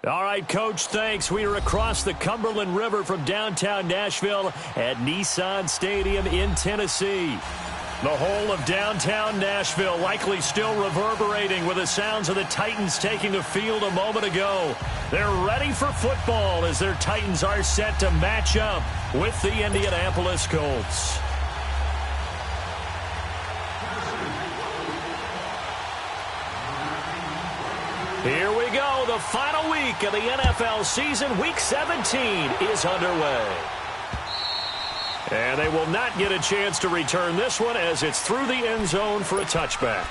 All right, Coach, thanks. We are across the Cumberland River from downtown Nashville at Nissan Stadium in Tennessee. The whole of downtown Nashville likely still reverberating with the sounds of the Titans taking the field a moment ago. They're ready for football as their Titans are set to match up with the Indianapolis Colts. Here we go. The final week of the NFL season. Week 17 is underway. And they will not get a chance to return this one as it's through the end zone for a touchback.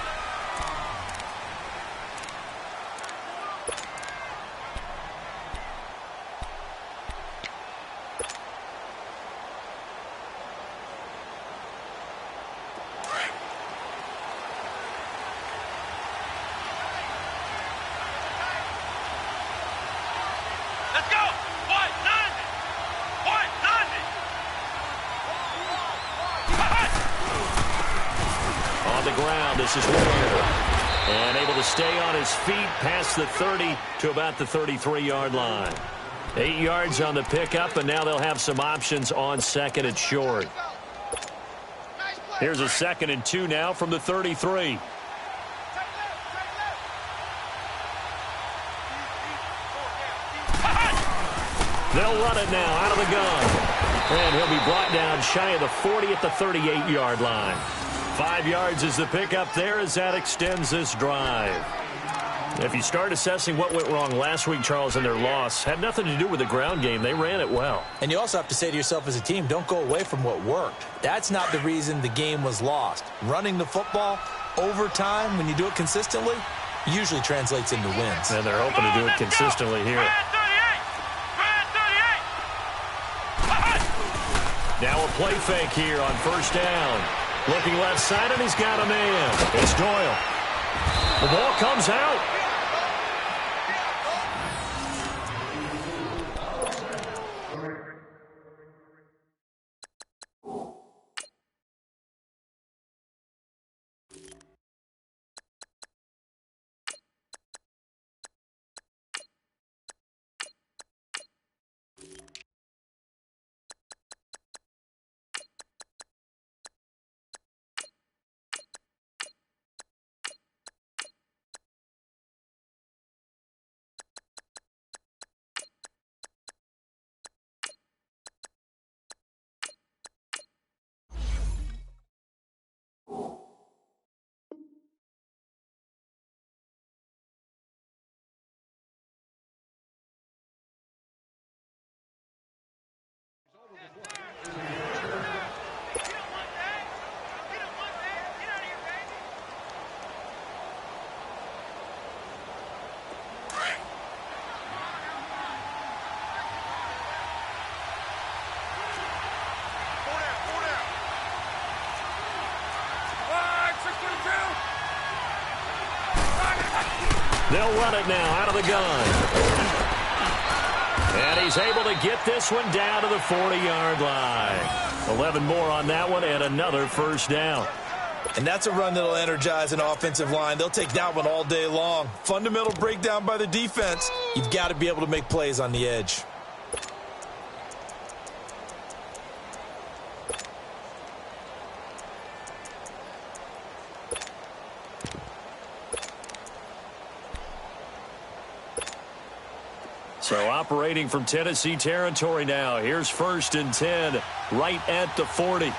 This is Warner. And able to stay on his feet past the 30 to about the 33-yard line. 8 yards on the pickup, and now they'll have some options on second and short. Here's a 2nd and 2 now from the 33. They'll run it now out of the gun. And he'll be brought down shy of the 40 at the 38-yard line. 5 yards is the pickup there as that extends this drive. If you start assessing what went wrong last week, Charles, in their loss, had nothing to do with the ground game. They ran it well. And you also have to say to yourself as a team, don't go away from what worked. That's not the reason the game was lost. Running the football over time, when you do it consistently, usually translates into wins. And they're hoping to do it consistently here. Now a play fake here on first down. Looking left side, and he's got a man. It's Doyle. The ball comes out. They'll run it now out of the gun. And he's able to get this one down to the 40-yard line. 11 more on that one and another first down. And that's a run that'll energize an offensive line. They'll take that one all day long. Fundamental breakdown by the defense. You've got to be able to make plays on the edge. So operating from Tennessee territory now. Here's 1st and 10 right at the 40. Ware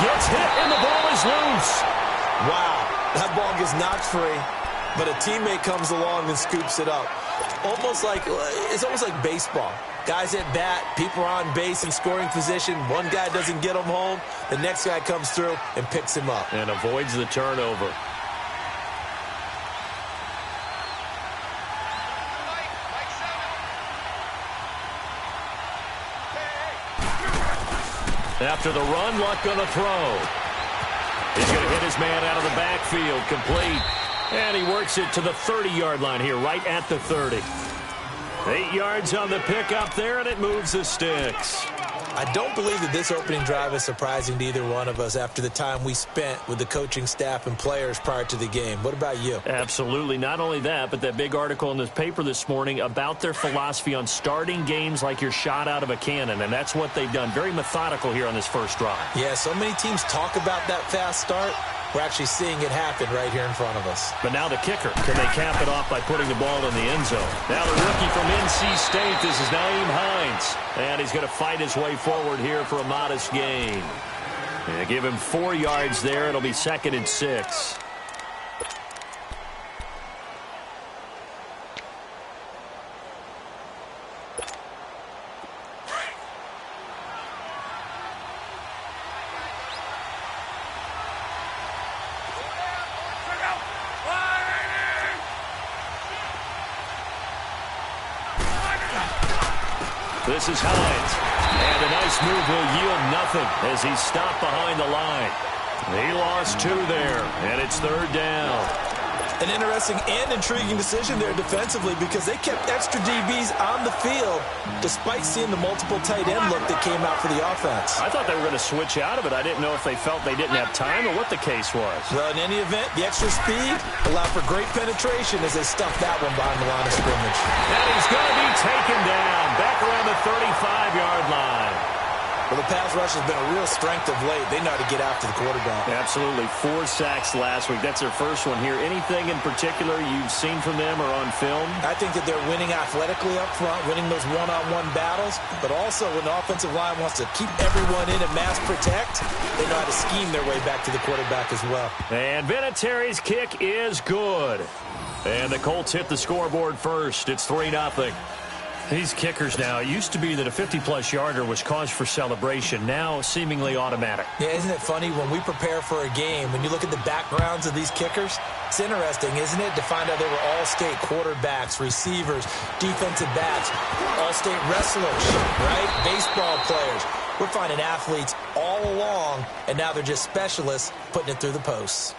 gets hit and the ball is loose. Wow, that ball gets knocked free, but a teammate comes along and scoops it up. It's almost like baseball. Guys at bat, people are on base in scoring position. One guy doesn't get him home. The next guy comes through and picks him up. And avoids the turnover. After the run, Luck going to throw. He's going to hit his man out of the backfield, complete. And he works it to the 30-yard line here, right at the 30. 8 yards on the pickup there, and it moves the sticks. I don't believe that this opening drive is surprising to either one of us after the time we spent with the coaching staff and players prior to the game. What about you? Absolutely. Not only that, but that big article in the paper this morning about their philosophy on starting games like you're shot out of a cannon, and that's what they've done. Very methodical here on this first drive. Yeah, so many teams talk about that fast start. We're actually seeing it happen right here in front of us. But now the kicker. Can they cap it off by putting the ball in the end zone? Now the rookie from NC State, this is Naeem Hines. And he's going to fight his way forward here for a modest gain. And give him 4 yards there. It'll be 2nd and 6. This is Hines. And a nice move will yield nothing as he's stopped behind the line. He lost 2 there, and it's 3rd down. An interesting and intriguing decision there defensively because they kept extra DBs on the field despite seeing the multiple tight end look that came out for the offense. I thought they were going to switch out of it. I didn't know if they felt they didn't have time or what the case was. Well, in any event, the extra speed allowed for great penetration as they stuffed that one behind the line of scrimmage. And he's going to be taken down back around the 35-yard line. Well, the pass rush has been a real strength of late. They know how to get after the quarterback. Absolutely. 4 sacks last week. That's their first one here. Anything in particular you've seen from them or on film? I think that they're winning athletically up front, winning those one-on-one battles, but also when the offensive line wants to keep everyone in and mass protect, they know how to scheme their way back to the quarterback as well. And Vinatieri's kick is good. And the Colts hit the scoreboard first. It's 3-0. These kickers now, it used to be that a 50-plus yarder was cause for celebration. Now, seemingly automatic. Yeah, isn't it funny when we prepare for a game, when you look at the backgrounds of these kickers, it's interesting, isn't it, to find out they were all-state quarterbacks, receivers, defensive backs, all-state wrestlers, right? Baseball players. We're finding athletes all along, and now they're just specialists putting it through the posts.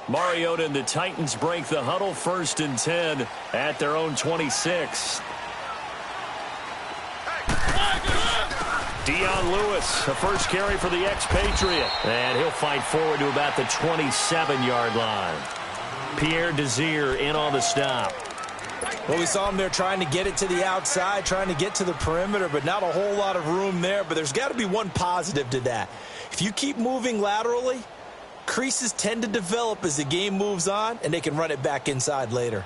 Mariota and the Titans break the huddle, 1st and 10 at their own 26. Dion Lewis, the first carry for the expatriate. And he'll fight forward to about the 27-yard line. Pierre Desir in on the stop. Well, we saw him there trying to get it to the outside, trying to get to the perimeter, but not a whole lot of room there. But there's got to be one positive to that. If you keep moving laterally, creases tend to develop as the game moves on, and they can run it back inside later.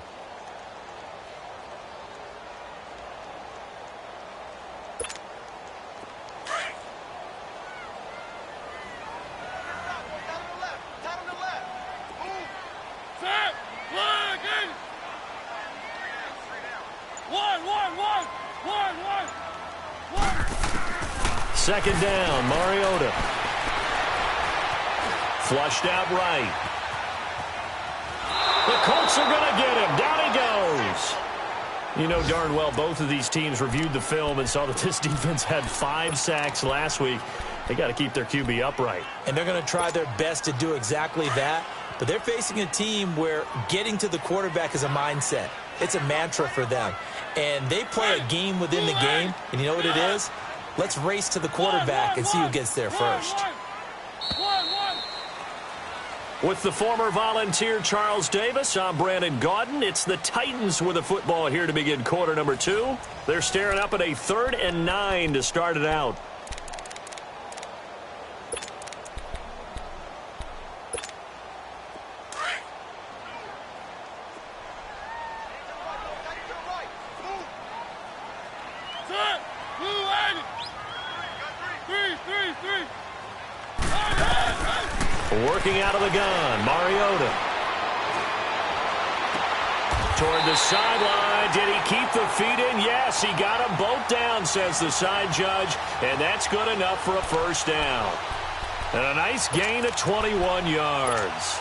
Second down, Mariota. Flushed out right. The Colts are going to get him. Down he goes. You know darn well both of these teams reviewed the film and saw that this defense had 5 sacks last week. They got to keep their QB upright. And they're going to try their best to do exactly that. But they're facing a team where getting to the quarterback is a mindset. It's a mantra for them. And they play a game within the game. And you know what it is? Let's race to the quarterback and see who gets there first. With the former Volunteer Charles Davis, I'm Brandon Gaudin. It's the Titans with the football here to begin quarter number 2. They're staring up at a 3rd and 9 to start it out. Working out of the gun, Mariota. Toward the sideline. Did he keep the feet in? Yes, he got them both down, says the side judge. And that's good enough for a first down. And a nice gain of 21 yards.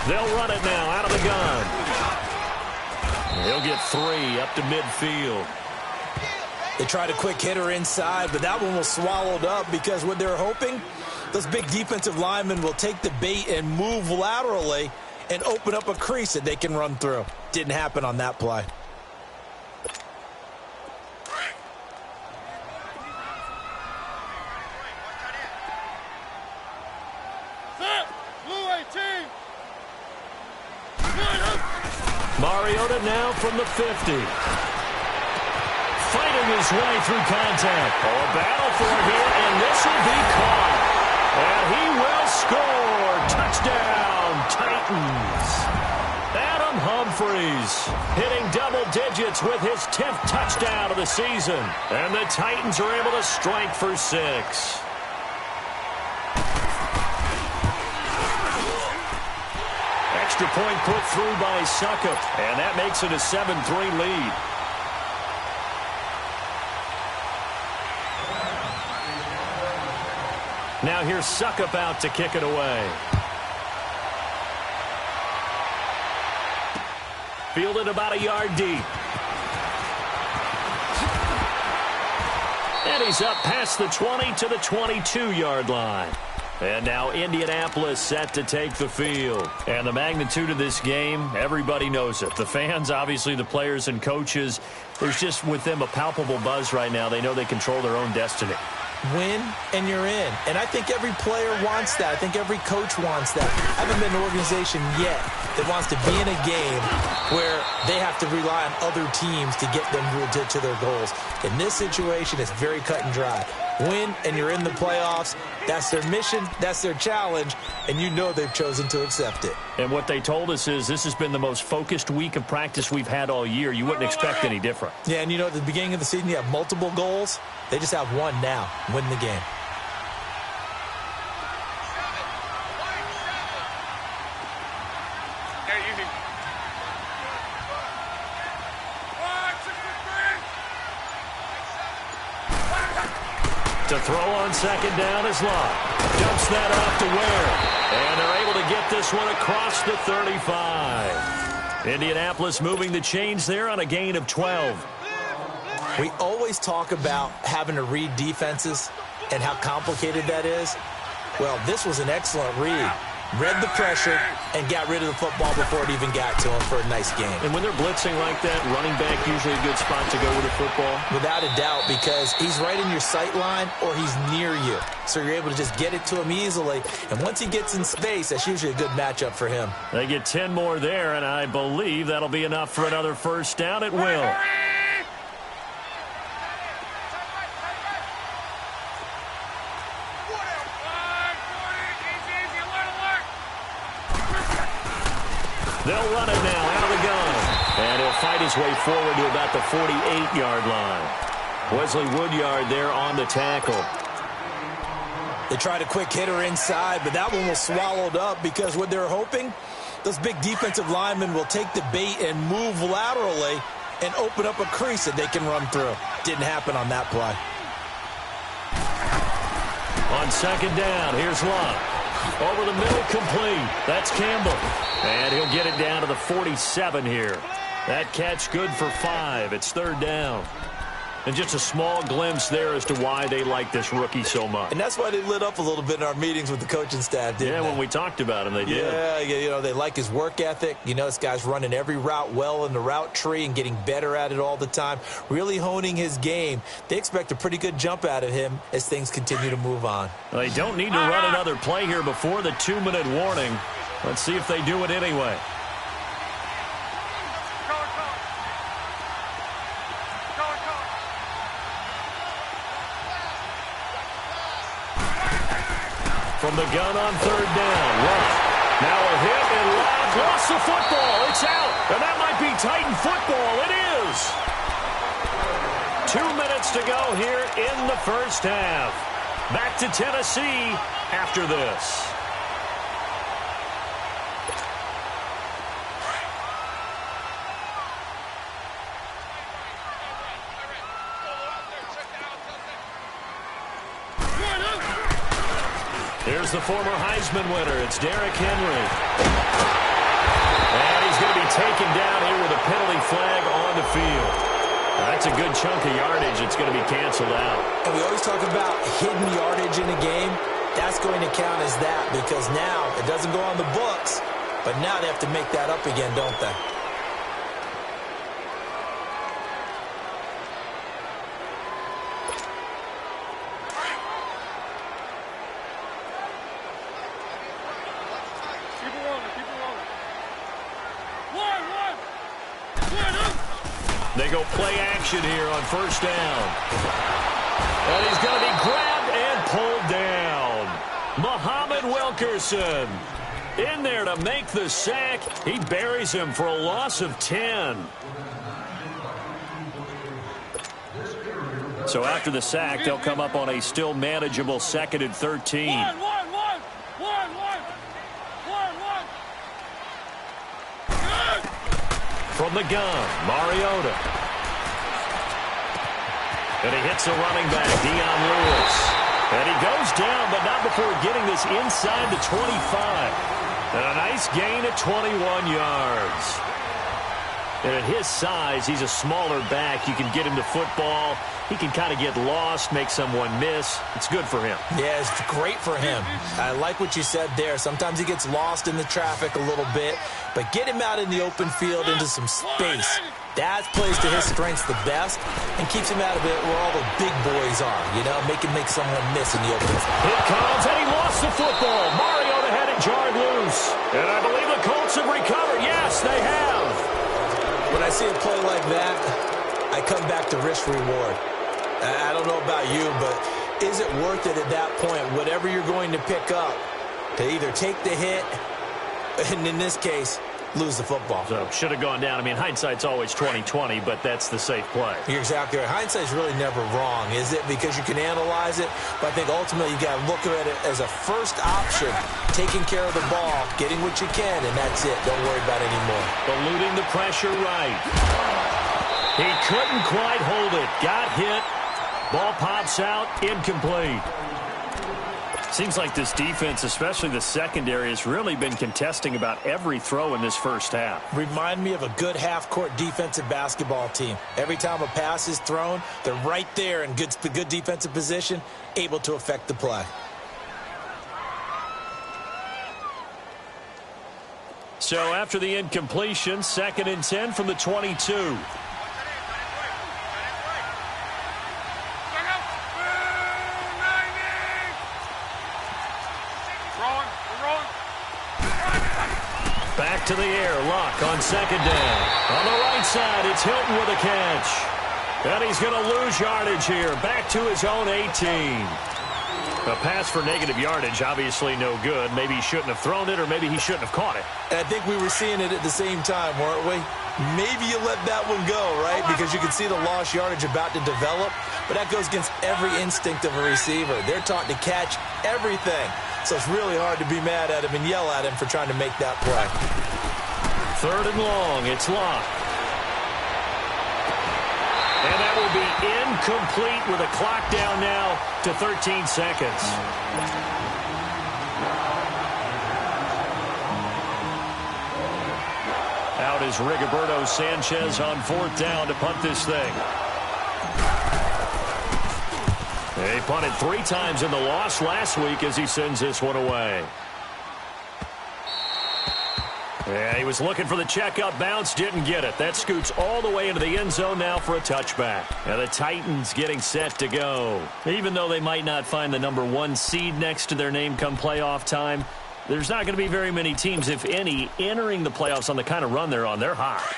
They'll run it now out of the gun. He'll get 3 up to midfield. They tried a quick hitter inside, but that one was swallowed up because what they're hoping, those big defensive linemen will take the bait and move laterally and open up a crease that they can run through. Didn't happen on that play. Mariota now from the 50. Fighting his way through contact. Oh, a battle for it here, and this will be caught. And he will score. Touchdown, Titans. Adam Humphries hitting double digits with his 10th touchdown of the season. And the Titans are able to strike for 6. Extra point put through by Suckup, and that makes it a 7-3 lead. Now here's Suckup out to kick it away. Fielded about a yard deep. And he's up past the 20 to the 22-yard line. And now Indianapolis set to take the field. And the magnitude of this game, everybody knows it. The fans, obviously the players and coaches, there's just with them a palpable buzz right now. They know they control their own destiny. Win and you're in. And I think every player wants that. I think every coach wants that. I haven't been an organization yet that wants to be in a game where they have to rely on other teams to get them to their goals. In this situation, it's very cut and dry. Win and you're in the playoffs. That's their mission. That's their challenge. And you know they've chosen to accept it. And what they told us is this has been the most focused week of practice we've had all year. You wouldn't expect any different. Yeah, and you know at the beginning of the season you have multiple goals. They just have one now. Win the game. To throw on second down is Locke. Dumps that off to Ware. And they're able to get this one across the 35. Indianapolis moving the chains there on a gain of 12. We always talk about having to read defenses and how complicated that is. Well, this was an excellent read. Read the pressure and got rid of the football before it even got to him for a nice game. And when they're blitzing like that, running back usually a good spot to go with the football? Without a doubt, because he's right in your sight line or he's near you. So you're able to just get it to him easily. And once he gets in space, that's usually a good matchup for him. They get 10 more there, and I believe that'll be enough for another first down. It will. They'll run it now out of the gun. And he'll fight his way forward to about the 48-yard line. Wesley Woodyard there on the tackle. They tried a quick hitter inside, but that one was swallowed up because what they're hoping, those big defensive linemen will take the bait and move laterally and open up a crease that they can run through. Didn't happen on that play. On second down, here's Locke. Over the middle, complete. That's Campbell. And he'll get it down to the 47 here. That catch good for 5. It's third down. And just a small glimpse there as to why they like this rookie so much. And that's why they lit up a little bit in our meetings with the coaching staff, didn't they? Yeah, when we talked about him, they did. Yeah, you know, they like his work ethic. You know, this guy's running every route well in the route tree and getting better at it all the time, really honing his game. They expect a pretty good jump out of him as things continue to move on. Well, they don't need to run another play here before the 2-minute warning. Let's see if they do it anyway. From the gun on third down. Locke. Now a hit, and Locke lost the football. It's out. And that might be Titan football. It is. 2 minutes to go here in the first half. Back to Tennessee after this. Here's the former Heisman winner. It's Derrick Henry. That's a good chunk of yardage. It's going to be canceled out. And we always talk about hidden yardage in a game. That's going to count as that because now it doesn't go on the books, but now they have to make that up again, don't they? They go play action here on first down. And he's going to be grabbed and pulled down. Muhammad Wilkerson in there to make the sack. He buries him for a loss of 10. So after the sack, they'll come up on a still manageable 2nd and 13. From the gun, Mariota. And he hits the running back, Dion Lewis. And he goes down, but not before getting this inside the 25. And a nice gain at 21 yards. And at his size, he's a smaller back. You can get him to football. He can kind of get lost, make someone miss. It's good for him. Yeah, it's great for him. I like what you said there. Sometimes he gets lost in the traffic a little bit, but get him out in the open field into some space. That plays to his strengths the best and keeps him out of it where all the big boys are, you know, make someone miss in the open field. Here comes, and he lost the football. Mariota had it jarred loose. And I believe the Colts have recovered. Yes, they have. When I see a play like that, I come back to risk-reward. I don't know about you, but is it worth it at that point, whatever you're going to pick up, to either take the hit, and in this case, lose the football? So should have gone down. I mean, hindsight's always 20/20, but that's the safe play. You're exactly right. Hindsight's really never wrong, is it? Because you can analyze it, but I think ultimately you got to look at it as a first option, taking care of the ball, getting what you can, and that's it. Don't worry about it anymore. Eluding the pressure right. He couldn't quite hold it. Got hit. Ball pops out. Incomplete. Seems like this defense, especially the secondary, has really been contesting about every throw in this first half. Remind me of a good half-court defensive basketball team. Every time a pass is thrown, they're right there in good defensive position, able to affect the play. So after the incompletion, 2nd and 10 from the 22. Back to the air, Luck on 2nd down. On the right side, it's Hilton with a catch. And he's going to lose yardage here. Back to his own 18. A pass for negative yardage, obviously no good. Maybe he shouldn't have thrown it, or maybe he shouldn't have caught it. And I think we were seeing it at the same time, weren't we? Maybe you let that one go, right? Because you can see the lost yardage about to develop. But that goes against every instinct of a receiver. They're taught to catch everything. So it's really hard to be mad at him and yell at him for trying to make that play. 3rd and long. It's Locke. And that will be incomplete with a clock down now to 13 seconds. Out is Rigoberto Sanchez on 4th down to punt this thing. He punted 3 times in the loss last week as he sends this one away. Yeah, he was looking for the checkup bounce, didn't get it. That scoots all the way into the end zone now for a touchback. Now the Titans getting set to go. Even though they might not find the number 1 seed next to their name come playoff time, there's not going to be very many teams, if any, entering the playoffs on the kind of run they're on. They're hot.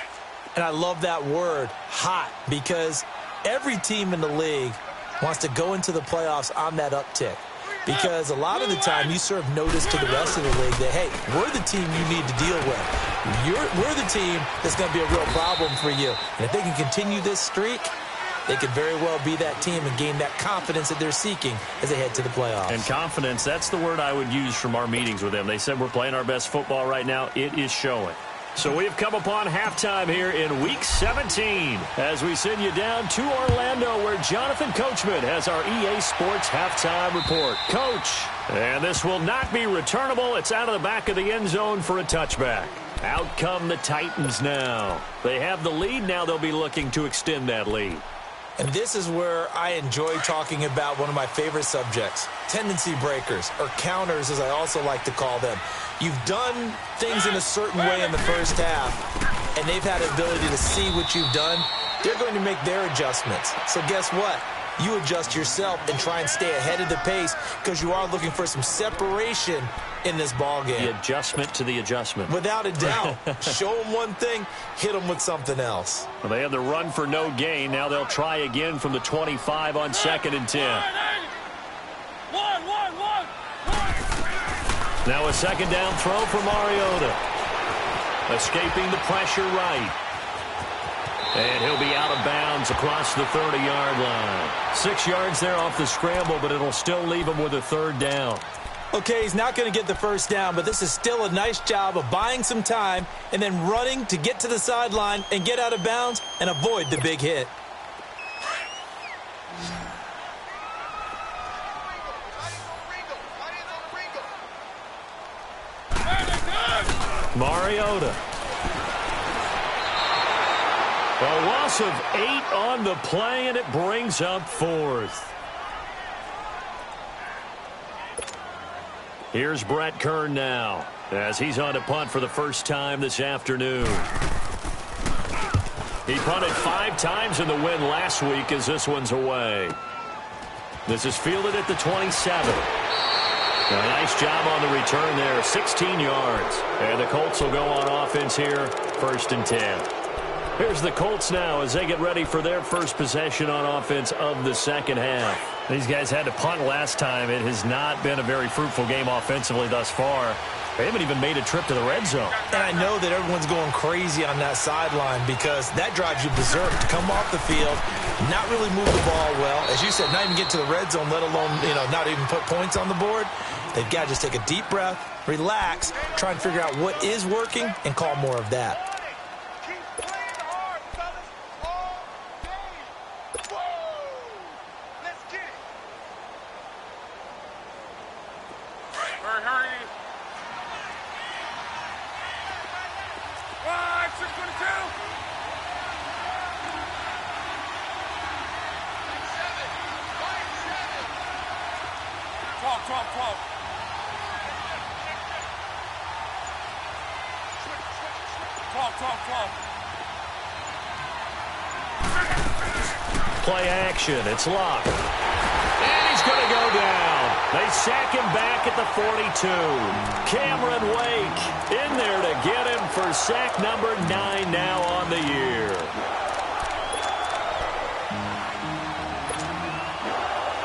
And I love that word, hot, because every team in the league wants to go into the playoffs on that uptick. Because a lot of the time you serve notice to the rest of the league that, hey, we're the team you need to deal with. We're the team that's going to be a real problem for you. And if they can continue this streak, they could very well be that team and gain that confidence that they're seeking as they head to the playoffs. And confidence, that's the word I would use from our meetings with them. They said we're playing our best football right now. It is showing. So we have come upon halftime here in Week 17 as we send you down to Orlando where Jonathan Coachman has our EA Sports Halftime Report. Coach, and this will not be returnable. It's out of the back of the end zone for a touchback. Out come the Titans now. They have the lead. Now they'll be looking to extend that lead. And this is where I enjoy talking about one of my favorite subjects, tendency breakers, or counters as I also like to call them. You've done things in a certain way in the first half, and they've had the ability to see what you've done. They're going to make their adjustments. So guess what? You adjust yourself and try and stay ahead of the pace because you are looking for some separation in this ball game. The adjustment to the adjustment. Without a doubt. Show them one thing, hit them with something else. Well, they had the run for no gain. Now they'll try again from the 25 on 2nd and 10. Now a second down throw for Mariota. Escaping the pressure right. And he'll be out of bounds across the 30-yard line. 6 yards there off the scramble, but it'll still leave him with a 3rd down. Okay, he's not going to get the first down, but this is still a nice job of buying some time and then running to get to the sideline and get out of bounds and avoid the big hit. Mariota. A loss of 8 on the play, and it brings up 4th. Here's Brett Kern now, as he's on to punt for the first time this afternoon. He punted 5 times in the win last week as this one's away. This is fielded at the 27. A nice job on the return there, 16 yards. And the Colts will go on offense here, 1st and 10. Here's the Colts now as they get ready for their first possession on offense of the second half. These guys had to punt last time. It has not been a very fruitful game offensively thus far. They haven't even made a trip to the red zone. And I know that everyone's going crazy on that sideline because that drives you berserk to come off the field, not really move the ball well. As you said, not even get to the red zone, let alone, not even put points on the board. They've got to just take a deep breath, relax, try and figure out what is working, and call more of that. Play action. It's locked. And he's going to go down. They sack him back at the 42. Cameron Wake in there to get him for sack number 9 now on the year.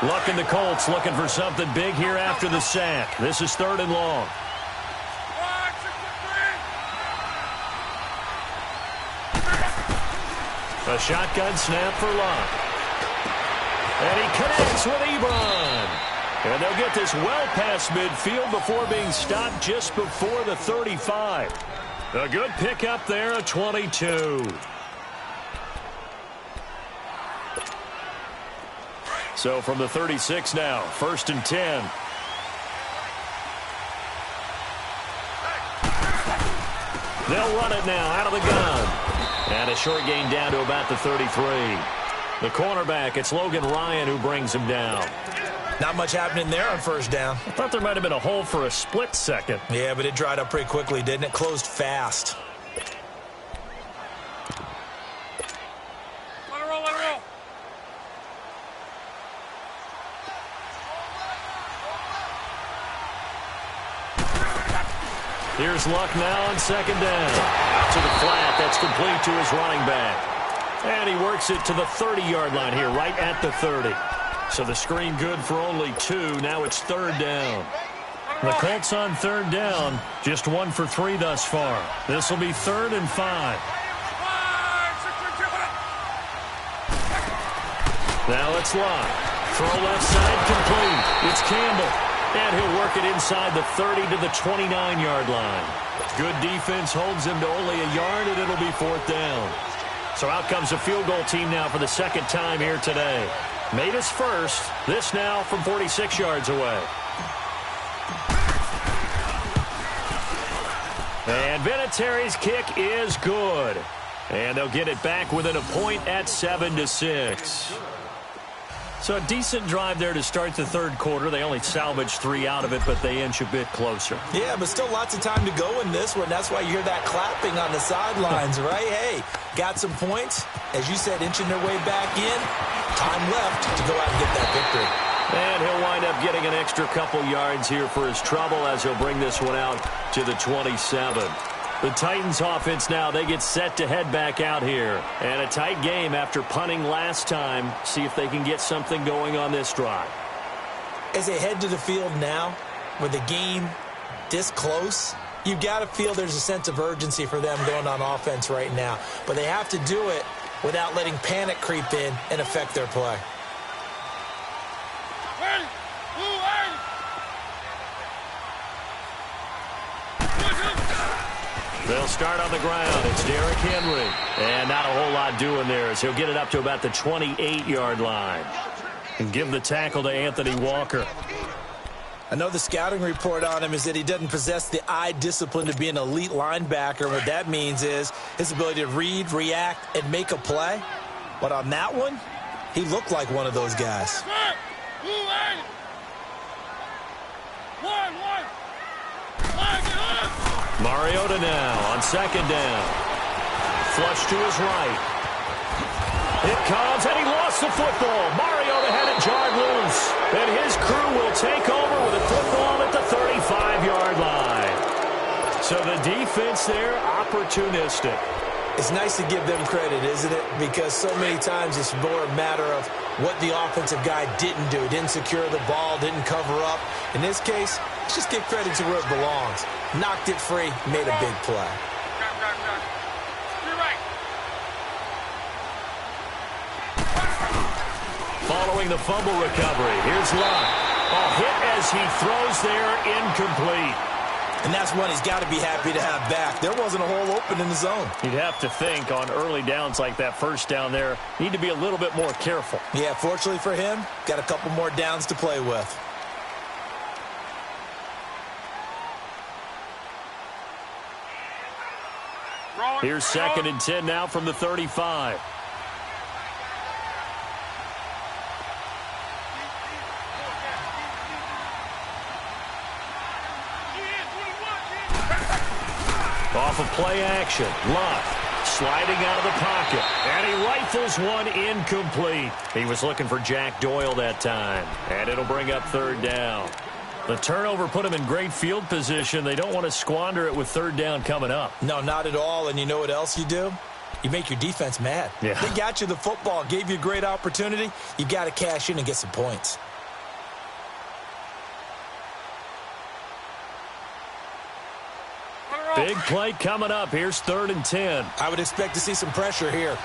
Looking the Colts looking for something big here after the sack. This is 3rd and long. A shotgun snap for Locke. And he connects with Ebron. And they'll get this well past midfield before being stopped just before the 35. A good pickup there at 22. So from the 36 now, 1st and 10. They'll run it now out of the gun. And a short gain down to about the 33. The cornerback, it's Logan Ryan who brings him down. Not much happening there on 1st down. I thought there might have been a hole for a split second. Yeah, but it dried up pretty quickly, didn't it? Closed fast. Let it roll, let it roll. Here's Luck now on 2nd down. Out to the flat. That's complete to his running back. And he works it to the 30-yard line here, right at the 30. So the screen good for only 2. Now it's 3rd down. The Colts on 3rd down. Just 1 for 3 thus far. This will be 3rd and 5. Now it's Luck. Throw left side complete. It's Campbell. And he'll work it inside the 30 to the 29-yard line. Good defense holds him to only a yard, and it'll be 4th down. So out comes a field goal team now for the 2nd time here today. Made his first. This now from 46 yards away. And Vinatieri's kick is good. And they'll get it back within a point at 7-6. So a decent drive there to start the third quarter. They only salvaged 3 out of it, but they inch a bit closer. Yeah, but still lots of time to go in this one. That's why you hear that clapping on the sidelines, right? Hey, got some points. As you said, inching their way back in. Time left to go out and get that victory. And he'll wind up getting an extra couple yards here for his trouble as he'll bring this one out to the 27. The Titans offense now, they get set to head back out here. And a tight game after punting last time. See if they can get something going on this drive. As they head to the field now, with the game this close, you've got to feel there's a sense of urgency for them going on offense right now. But they have to do it without letting panic creep in and affect their play. They'll start on the ground. It's Derrick Henry. And not a whole lot doing there as he'll get it up to about the 28-yard line. And give the tackle to Anthony Walker. I know the scouting report on him is that he doesn't possess the eye discipline to be an elite linebacker. What that means is his ability to read, react, and make a play. But on that one, he looked like one of those guys. Mariota now on second down. Flush to his right. It comes, and he lost the football. Mariota had it jarred loose. And his crew will take over with a football at the 35-yard line. So the defense there, opportunistic. It's nice to give them credit, isn't it? Because so many times it's more a matter of what the offensive guy didn't do. Didn't secure the ball, didn't cover up. In this case, let's just give credit to where it belongs. Knocked it free, made a big play. Following the fumble recovery, here's Luck. A hit as he throws there, incomplete. And that's one he's got to be happy to have back. There wasn't a hole open in the zone. You'd have to think on early downs like that first down there, need to be a little bit more careful. Yeah, fortunately for him, got a couple more downs to play with. Here's 2nd and 10 now from the 35. Off of play action, Luck sliding out of the pocket, and he rifles one incomplete. He was looking for Jack Doyle that time, and it'll bring up 3rd down. The turnover put him in great field position. They don't want to squander it with 3rd down coming up. No, not at all, and you know what else you do? You make your defense mad. Yeah. They got you the football, gave you a great opportunity. You got to cash in and get some points. Big play coming up. Here's 3rd and 10. I would expect to see some pressure here.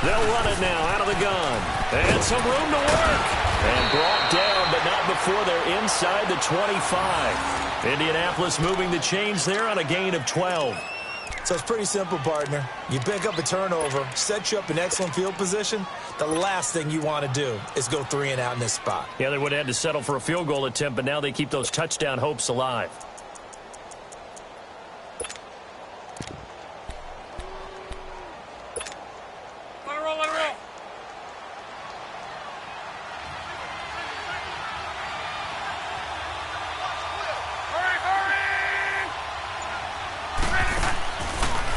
They'll run it now out of the gun. And some room to work. And brought down, but not before they're inside the 25. Indianapolis moving the chains there on a gain of 12. So it's pretty simple, partner. You pick up a turnover, set you up in excellent field position. The last thing you want to do is go 3 and out in this spot. Yeah, they would have had to settle for a field goal attempt, but now they keep those touchdown hopes alive. Let it roll, let it roll.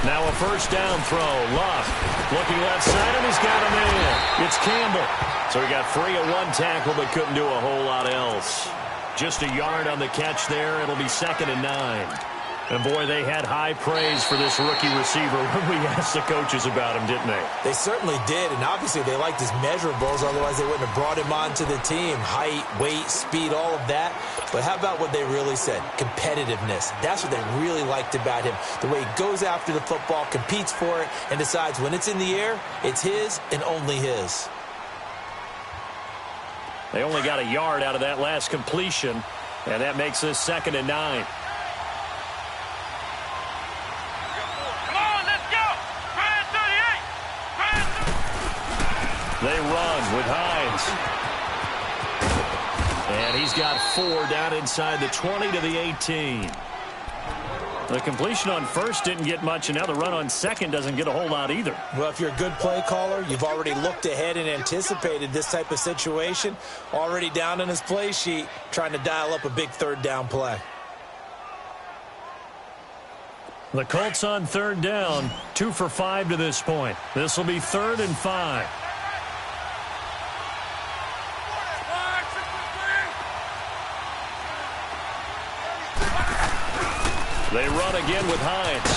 Now a 1st down throw. Luck looking left side, and he's got a man. It's Campbell. So he got free of one tackle, but couldn't do a whole lot else. Just a yard on the catch there. It'll be 2nd and 9. And, boy, they had high praise for this rookie receiver when we asked the coaches about him, didn't they? They certainly did, and obviously they liked his measurables. Otherwise, they wouldn't have brought him onto the team. Height, weight, speed, all of that. But how about what they really said? Competitiveness. That's what they really liked about him. The way he goes after the football, competes for it, and decides when it's in the air, it's his and only his. They only got a yard out of that last completion, and that makes this 2nd and 9. They run with Hines. And And he's got 4 down inside the 20 to the 18. The completion on first didn't get much, and now the run on second doesn't get a whole lot either. Well, if you're a good play caller, you've already looked ahead and anticipated this type of situation. Already down on his play sheet, trying to dial up a big third down play. The Colts on third down, 2 for 5 to this point. This will be 3rd and 5. They run again with Hines.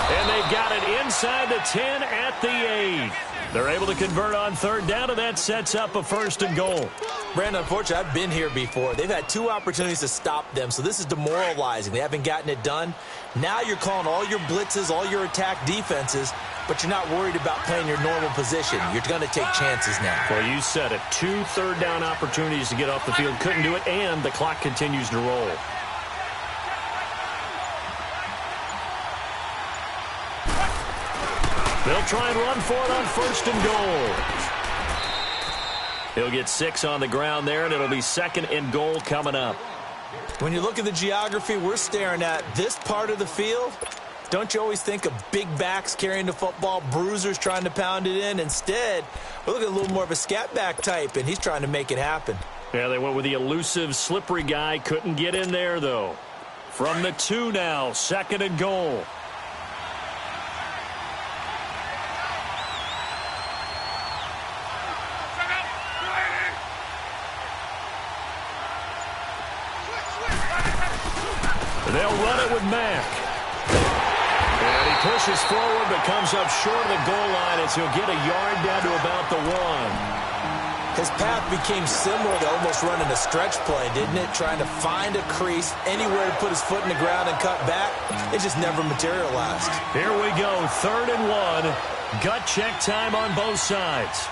And they've got it inside the 10 at the 8. They're able to convert on third down, and that sets up a 1st and goal. Brandon, unfortunately, I've been here before. They've had 2 opportunities to stop them, so this is demoralizing. They haven't gotten it done. Now you're calling all your blitzes, all your attack defenses, but you're not worried about playing your normal position. You're going to take chances now. Well, you said it. 2 third down opportunities to get off the field. Couldn't do it, and the clock continues to roll. They'll try and run for it on 1st and goal. He'll get 6 on the ground there, and it'll be 2nd and goal coming up. When you look at the geography we're staring at, this part of the field, don't you always think of big backs carrying the football, bruisers trying to pound it in? Instead, we're looking at a little more of a scat back type, and he's trying to make it happen. Yeah, they went with the elusive, slippery guy. Couldn't get in there, though. From the 2 now, 2nd and goal. They'll run it with Mack. And he pushes forward but comes up short of the goal line as he'll get a yard down to about the 1. His path became similar to almost running a stretch play, didn't it? Trying to find a crease, anywhere to put his foot in the ground and cut back. It just never materialized. Here we go, 3rd and 1. Gut check time on both sides.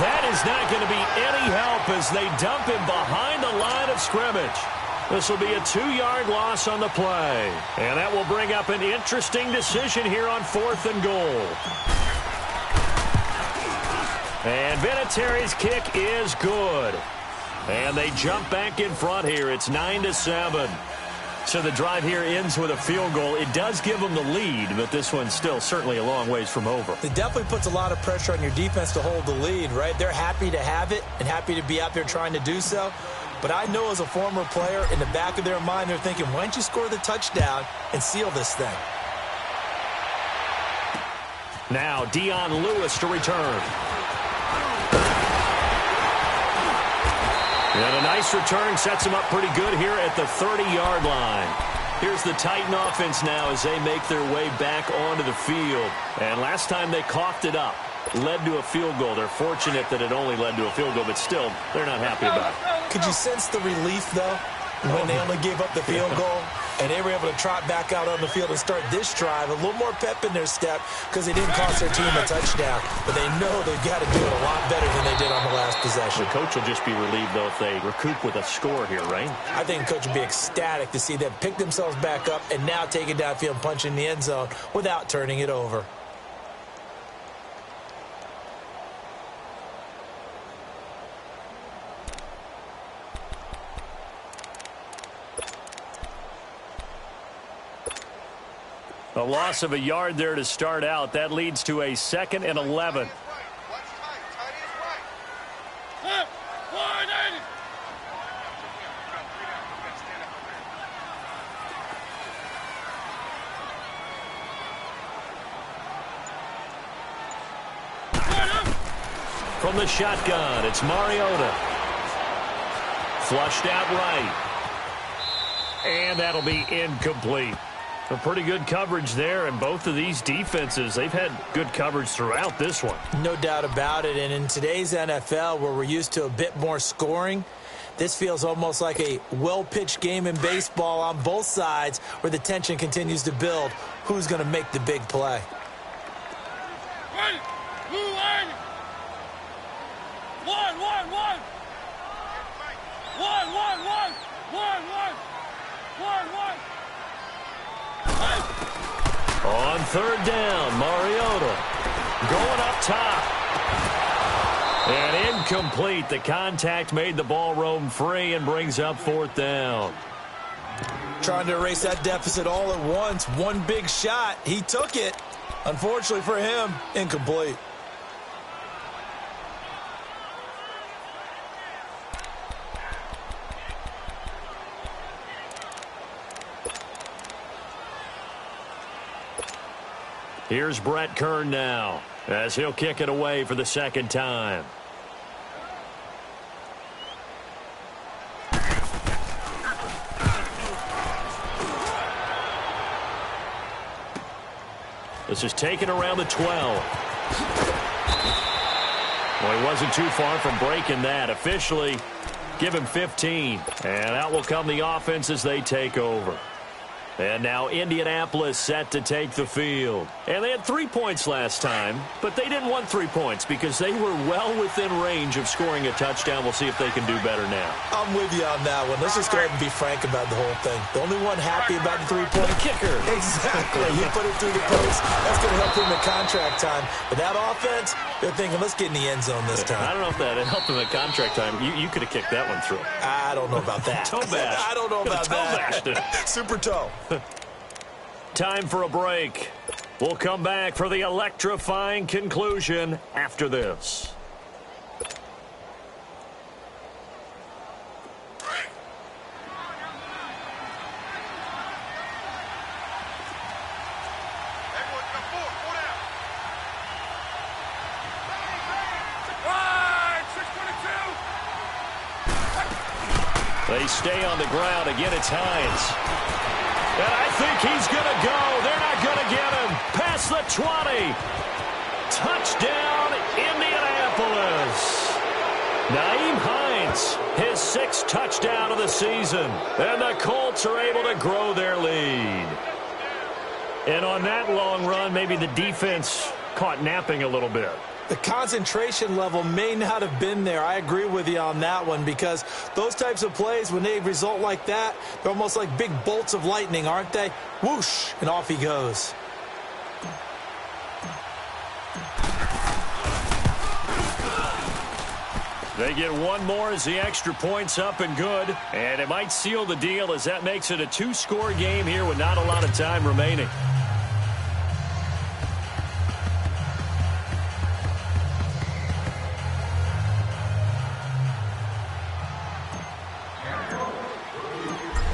That is not going to be any help as they dump him behind the line of scrimmage. This will be a 2-yard loss on the play. And that will bring up an interesting decision here on 4th and goal. And Vinatieri's kick is good. And they jump back in front here. It's 9-7. So the drive here ends with a field goal. It does give them the lead, but this one's still certainly a long ways from over. It definitely puts a lot of pressure on your defense to hold the lead, right? They're happy to have it and happy to be out there trying to do so. But I know as a former player, in the back of their mind, they're thinking, why don't you score the touchdown and seal this thing? Now Dion Lewis to return. And a nice return sets him up pretty good here at the 30-yard line. Here's the Titan offense now as they make their way back onto the field. And last time they coughed it up, led to a field goal. They're fortunate that it only led to a field goal, but still, they're not happy about it. Could you sense the relief, though, when they only gave up the field goal? And they were able to trot back out on the field and start this drive. A little more pep in their step because they didn't cost their team a touchdown. But they know they've got to do it a lot better than they did on the last possession. The coach will just be relieved, though, if they recoup with a score here, right? I think the coach would be ecstatic to see them pick themselves back up and now take it downfield and punch in the end zone without turning it over. A loss of a yard there to start out. That leads to a 2nd and 11. From the shotgun, it's Mariota. Flushed out right. And that'll be incomplete. A pretty good coverage there, and both of these defenses, they've had good coverage throughout this one. No doubt about it, and in today's NFL, where we're used to a bit more scoring, this feels almost like a well-pitched game in baseball on both sides where the tension continues to build. Who's going to make the big play? One. On third down, Mariota going up top. And incomplete. The contact made the ball roam free and brings up fourth down. Trying to erase that deficit all at once. One big shot. He took it. Unfortunately for him, incomplete. Here's Brett Kern now, as he'll kick it away for the second time. This is taken around the 12. Well, he wasn't too far from breaking that. Officially, give him 15. And out will come the offense as they take over. And now Indianapolis set to take the field. And they had 3 points last time, but they didn't want 3 points because they were well within range of scoring a touchdown. We'll see if they can do better now. I'm with you on that one. Let's just go ahead and be frank about the whole thing. The only one happy about the three-point kicker. Exactly. He put it through the post. That's going to help him in contract time. But that offense, they're thinking, let's get in the end zone this time. I don't know if that helped him in contract time. You could have kicked that one through. I don't know about that. Toe bash. I don't know about that. Super toe. Time for a break. We'll come back for the electrifying conclusion after this. They stay on the ground. Again, it's Hines. And I think he's going to go. They're not going to get him. Past the 20. Touchdown, Indianapolis. Nyheim Hines, his 6th touchdown of the season. And the Colts are able to grow their lead. And on that long run, maybe the defense caught napping a little bit. The concentration level may not have been there. I agree with you on that one because those types of plays, when they result like that, they're almost like big bolts of lightning, aren't they? Whoosh, and off he goes. They get one more as the extra point's up and good. And it might seal the deal as that makes it a 2-score game here with not a lot of time remaining.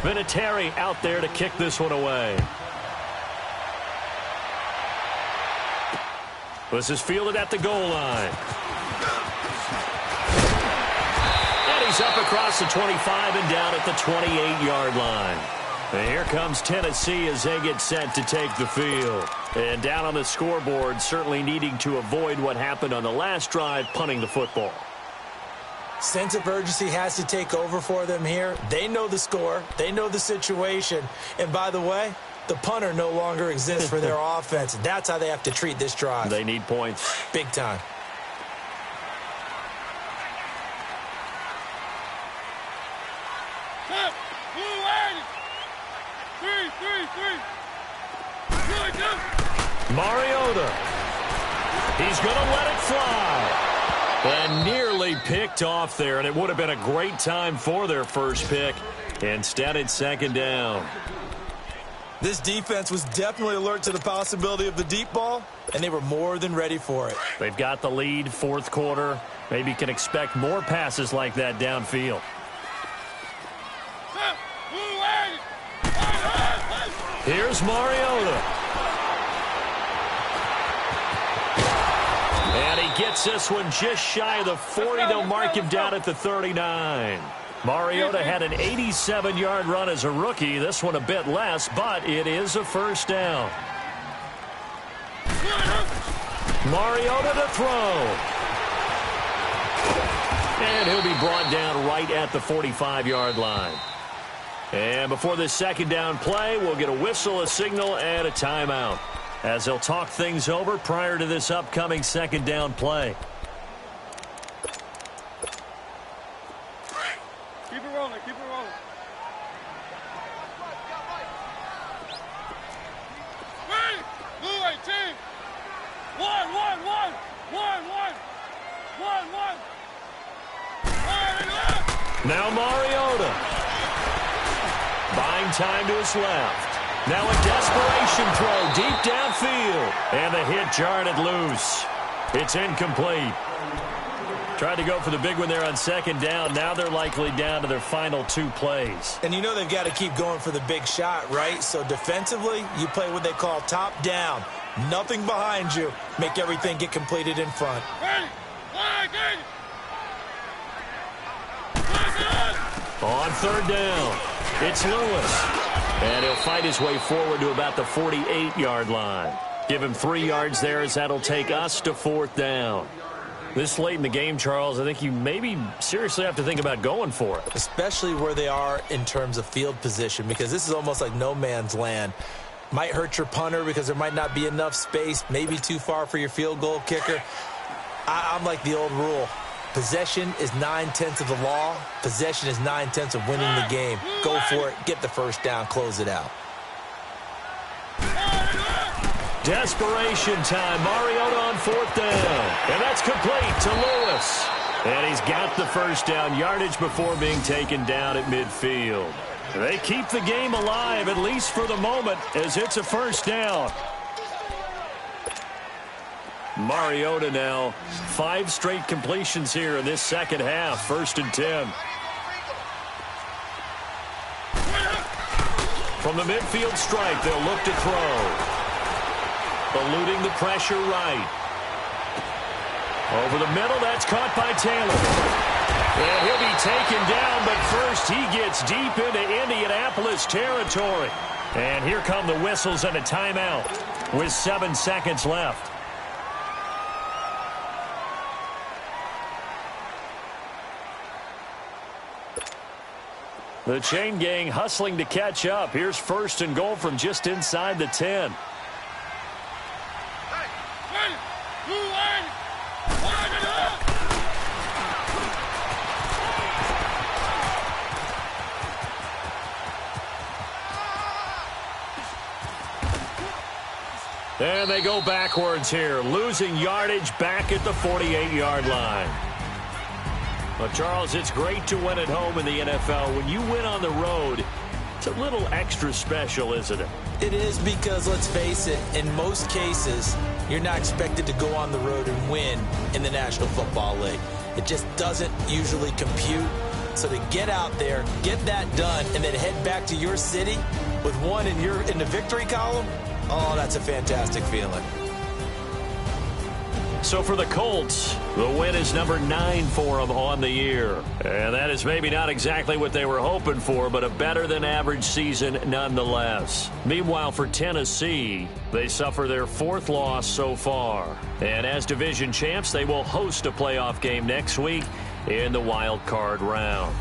Vinatieri out there to kick this one away. This is fielded at the goal line. And he's up across the 25 and down at the 28-yard line. And here comes Tennessee as they get set to take the field. And down on the scoreboard, certainly needing to avoid what happened on the last drive, punting the football. Sense of urgency has to take over for them here. They know the score. They know the situation. And by the way, the punter no longer exists for their offense. That's how they have to treat this drive. They need points. Big time. Mariota. He's going to let it fly. And nearly picked off there, and it would have been a great time for their first pick. Instead, it's second down. This defense was definitely alert to the possibility of the deep ball, and they were more than ready for it. They've got the lead, fourth quarter. Maybe can expect more passes like that downfield. Here's Mariota. And he gets this one just shy of the 40. They'll mark him down at the 39. Mariota had an 87-yard run as a rookie. This one a bit less, but it is a first down. Mariota to throw. And he'll be brought down right at the 45-yard line. And before this second down play, we'll get a whistle, a signal, and a timeout, as they'll talk things over prior to this upcoming second down play. Keep it rolling, keep it rolling. Now Mariota. Buying time to his left. Now a desperation throw deep downfield. And the hit jarred it loose. It's incomplete. Tried to go for the big one there on second down. Now they're likely down to their final 2 plays. And you know they've got to keep going for the big shot, right? So defensively, you play what they call top down. Nothing behind you. Make everything get completed in front. On third down, it's Lewis. And he'll fight his way forward to about the 48-yard line. Give him 3 yards there as that'll take us to fourth down. This late in the game, Charles, I think you maybe seriously have to think about going for it. Especially where they are in terms of field position, because this is almost like no man's land. Might hurt your punter because there might not be enough space, maybe too far for your field goal kicker. I'm like the old rule. Possession is 9/10 of the law. Possession is 9/10 of winning the game. Go for it. Get the first down. Close it out. Desperation time. Mariota on fourth down. And that's complete to Lewis. And he's got the first down yardage before being taken down at midfield. They keep the game alive, at least for the moment, as it's a first down. Mariota now, 5 straight completions here in this second half. 1st and 10. From the midfield stripe, they'll look to throw. Eluding the pressure right. Over the middle, that's caught by Taylor. And he'll be taken down, but first he gets deep into Indianapolis territory. And here come the whistles and a timeout with 7 seconds left. The chain gang hustling to catch up. Here's 1st and goal from just inside the 10. And they go backwards here, losing yardage back at the 48-yard line. Well, Charles, it's great to win at home in the NFL. When you win on the road, it's a little extra special, isn't it? It is, because, let's face it, in most cases, you're not expected to go on the road and win in the National Football League. It just doesn't usually compute. So to get out there, get that done, and then head back to your city with one in the victory column, oh, that's a fantastic feeling. So for the Colts, the win is number 9 for them on the year. And that is maybe not exactly what they were hoping for, but a better-than-average season nonetheless. Meanwhile, for Tennessee, they suffer their 4th loss so far. And as division champs, they will host a playoff game next week in the wild card round.